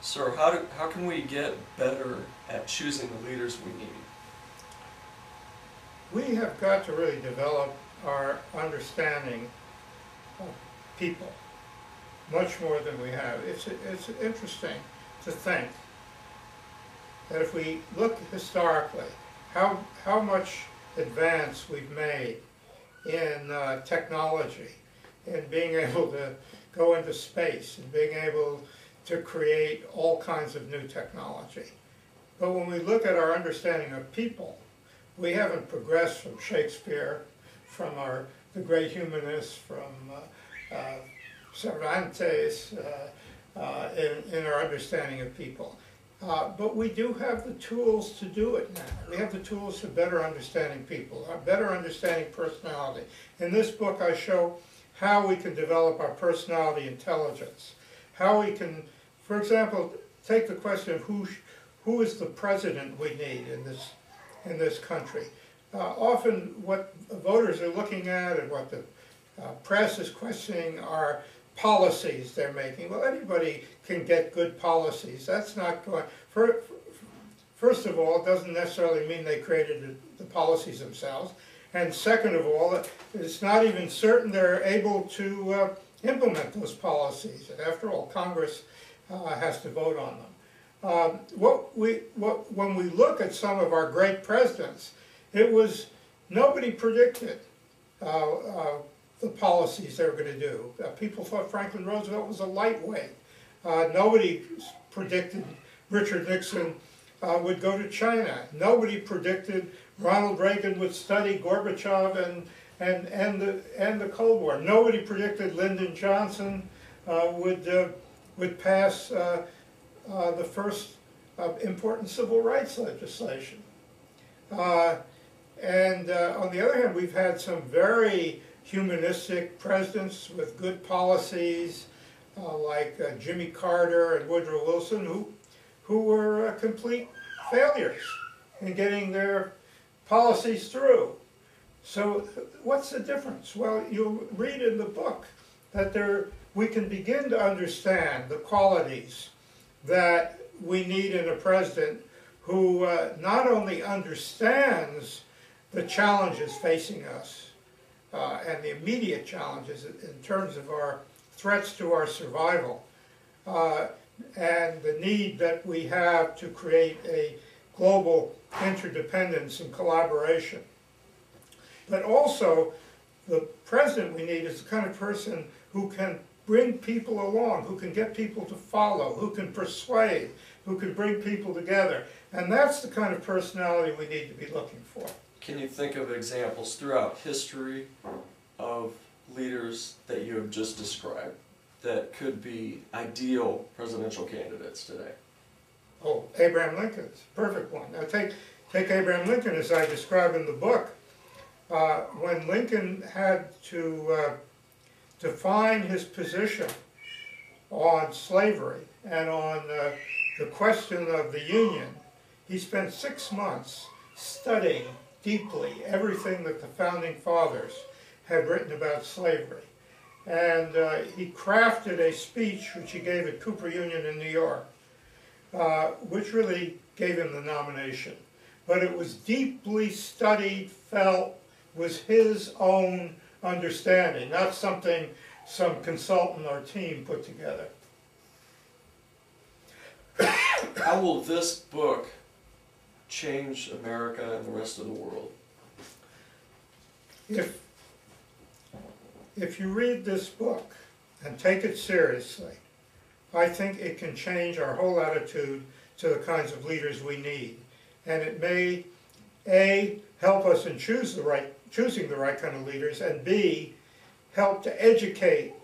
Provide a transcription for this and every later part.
Sir, how can we get better at choosing the leaders we need? We have got to really develop our understanding of people much more than we have. It's interesting to think that if we look historically, how much advance we've made in technology, in being able to go into space, and being able to create all kinds of new technology. But when we look at our understanding of people, we haven't progressed from Shakespeare, from the great humanists, from Cervantes, in our understanding of people. But we do have the tools to do it now. We have the tools for better understanding people, better understanding personality. In this book I show how we can develop our personality intelligence, how we can, for example, take the question of who is the president we need in this country. Often what voters are looking at and what the press is questioning are policies they're making. Well, anybody can get good policies. That's not going. First of all, it doesn't necessarily mean they created the policies themselves. And second of all, it's not even certain they're able to implement those policies. And after all, Congress has to vote on them. When we look at some of our great presidents, it was nobody predicted the policies they were going to do. People thought Franklin Roosevelt was a lightweight. Nobody predicted Richard Nixon would go to China. Nobody predicted Ronald Reagan would study Gorbachev and end the Cold War. Nobody predicted Lyndon Johnson would pass the first important civil rights legislation. And on the other hand, we've had some very humanistic presidents with good policies, like Jimmy Carter and Woodrow Wilson, who were complete failures in getting their policies through. So what's the difference? Well, you'll read in the book that we can begin to understand the qualities that we need in a president who not only understands the challenges facing us and the immediate challenges in terms of our threats to our survival and the need that we have to create a global interdependence and collaboration. But also, the president we need is the kind of person who can bring people along, who can get people to follow, who can persuade, who can bring people together. And that's the kind of personality we need to be looking for. Can you think of examples throughout history of leaders that you have just described that could be ideal presidential candidates today? Oh, Abraham Lincoln's a perfect one. Now take Abraham Lincoln, as I describe in the book. When Lincoln had to define his position on slavery and on the question of the Union, he spent 6 months studying deeply everything that the Founding Fathers had written about slavery. And he crafted a speech which he gave at Cooper Union in New York, which really gave him the nomination. But it was deeply studied, felt, was his own understanding, not something some consultant or team put together. How will this book change America and the rest of the world? If you read this book and take it seriously, I think it can change our whole attitude to the kinds of leaders we need. And it may, A, help us in choosing the right kind of leaders, and B, help to educate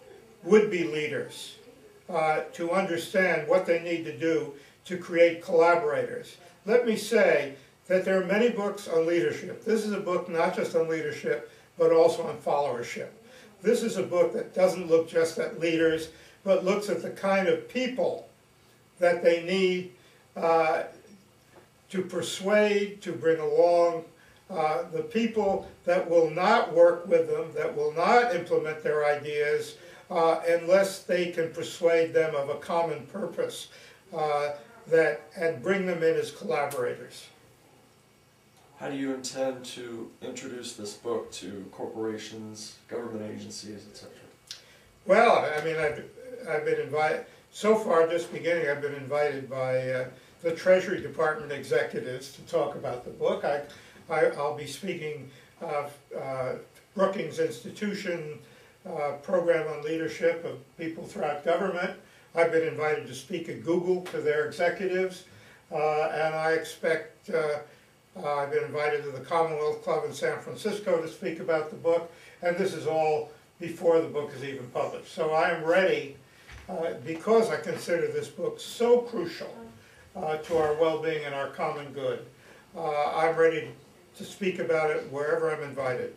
would-be leaders to understand what they need to do to create collaborators. Let me say that there are many books on leadership. This is a book not just on leadership, but also on followership. This is a book that doesn't look just at leaders, but looks at the kind of people that they need to persuade, to bring along, the people that will not work with them, that will not implement their ideas unless they can persuade them of a common purpose, and bring them in as collaborators. How do you intend to introduce this book to corporations, government agencies, etc.? Well, I mean, I've been invited, so far, just beginning, I've been invited by the Treasury Department executives to talk about the book. I'll be speaking Brookings Institution program on leadership of people throughout government. I've been invited to speak at Google to their executives, and I expect, I've been invited to the Commonwealth Club in San Francisco to speak about the book, and this is all before the book is even published. So I am ready, because I consider this book so crucial to our well-being and our common good. I'm ready to speak about it wherever I'm invited.